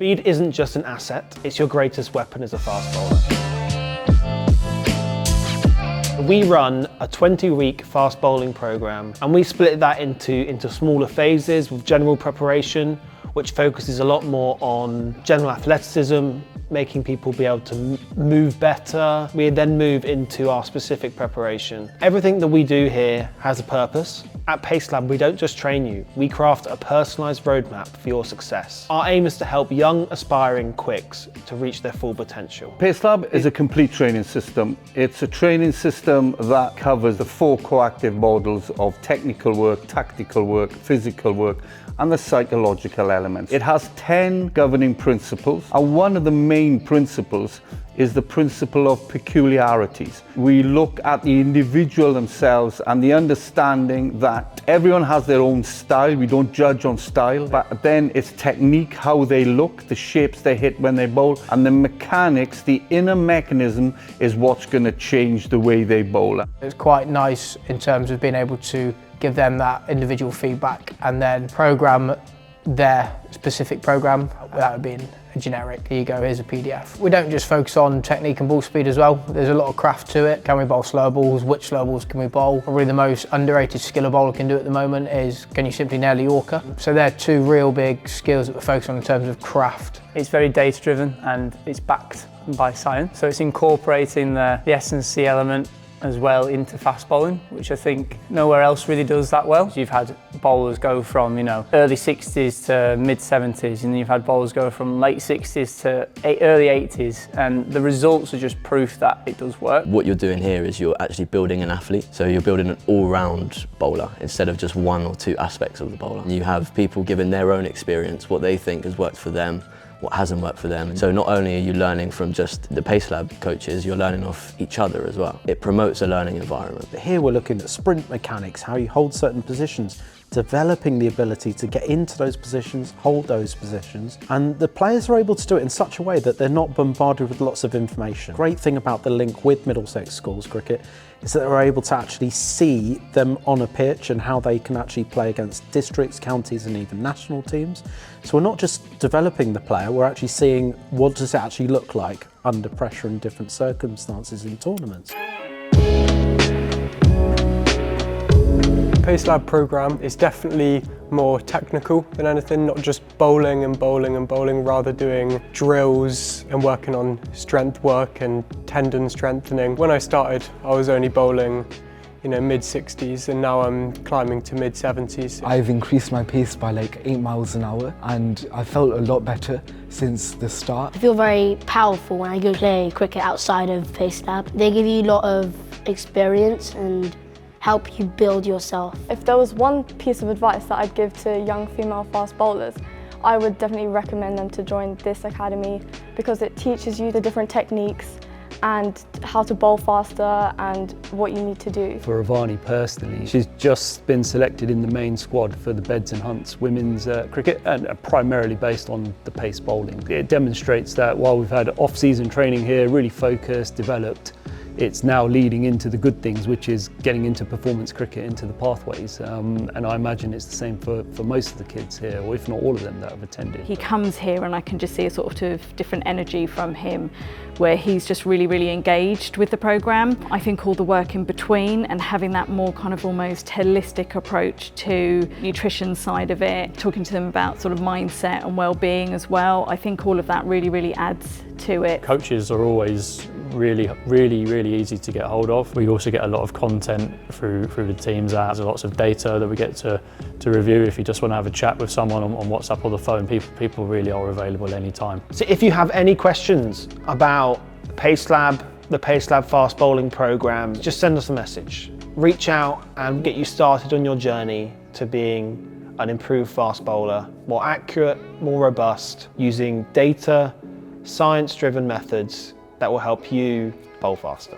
Speed isn't just an asset, it's your greatest weapon as a fast bowler. We run a 20-week fast bowling program, and we split that into smaller phases with general preparation, which focuses a lot more on general athleticism, making people be able to move better. We then move into our specific preparation. Everything that we do here has a purpose. At PaceLab, we don't just train you, we craft a personalised roadmap for your success. Our aim is to help young, aspiring quicks to reach their full potential. PaceLab is a complete training system. It's a training system that covers the 4 coactive models of technical work, tactical work, physical work, and the psychological elements. It has 10 governing principles, and one of the main principles is the principle of peculiarities. We look at the individual themselves and the understanding that everyone has their own style. We don't judge on style, but then it's technique, how they look, the shapes they hit when they bowl, and the mechanics, the inner mechanism is what's going to change the way they bowl. It's quite nice in terms of being able to give them that individual feedback and then program their specific program without being a generic, here you go, here's a PDF. We don't just focus on technique and ball speed as well. There's a lot of craft to it. Can we bowl slow balls? Which slow balls can we bowl? Probably the most underrated skill a bowler can do at the moment is, can you simply nail a Yorker? So they're 2 real big skills that we're focused on in terms of craft. It's very data driven and it's backed by science. So it's incorporating the S&C element as well into fast bowling, which I think nowhere else really does that well. You've had bowlers go from, early 60s to mid 70s, and you've had bowlers go from late 60s to early 80s, and the results are just proof that it does work. What you're doing here is you're actually building an athlete, so you're building an all-round bowler instead of just 1 or 2 aspects of the bowler. You have people giving their own experience, what they think has worked for them, what hasn't worked for them. So not only are you learning from just the PaceLab coaches, you're learning off each other as well. It promotes a learning environment. Here we're looking at sprint mechanics, how you hold certain positions, developing the ability to get into those positions, hold those positions, and the players are able to do it in such a way that they're not bombarded with lots of information. Great thing about the link with Middlesex schools cricket is that they're able to actually see them on a pitch and how they can actually play against districts, counties and even national teams. So we're not just developing the player, we're actually seeing what does it actually look like under pressure in different circumstances in tournaments. PaceLab program is definitely more technical than anything, not just bowling and bowling and bowling, rather doing drills and working on strength work and tendon strengthening. When I started, I was only bowling mid 60s, and now I'm climbing to mid 70s. I've increased my pace by like 8 miles an hour, and I felt a lot better since the start. I feel very powerful when I go play cricket outside of PaceLab. They give you a lot of experience and help you build yourself. If there was one piece of advice that I'd give to young female fast bowlers, I would definitely recommend them to join this academy because it teaches you the different techniques and how to bowl faster and what you need to do. For Ravani personally, she's just been selected in the main squad for the Beds and Hunts women's cricket, and primarily based on the pace bowling. It demonstrates that while we've had off-season training here, really focused, developed, it's now leading into the good things, which is getting into performance cricket, into the pathways. And I imagine it's the same for most of the kids here, or if not all of them that have attended. He comes here and I can just see a sort of different energy from him, where he's just really engaged with the programme. I think all the work in between and having that more kind of almost holistic approach to nutrition side of it, talking to them about sort of mindset and well-being as well, I think all of that really adds to it. Coaches are always really easy to get hold of. We also get a lot of content through the teams. There's lots of data that we get to review. If you just want to have a chat with someone on WhatsApp or the phone, people really are available anytime. So if you have any questions about PaceLab, the PaceLab fast bowling program, just send us a message. Reach out and get you started on your journey to being an improved fast bowler, more accurate, more robust, using data, science-driven methods that will help you bowl faster.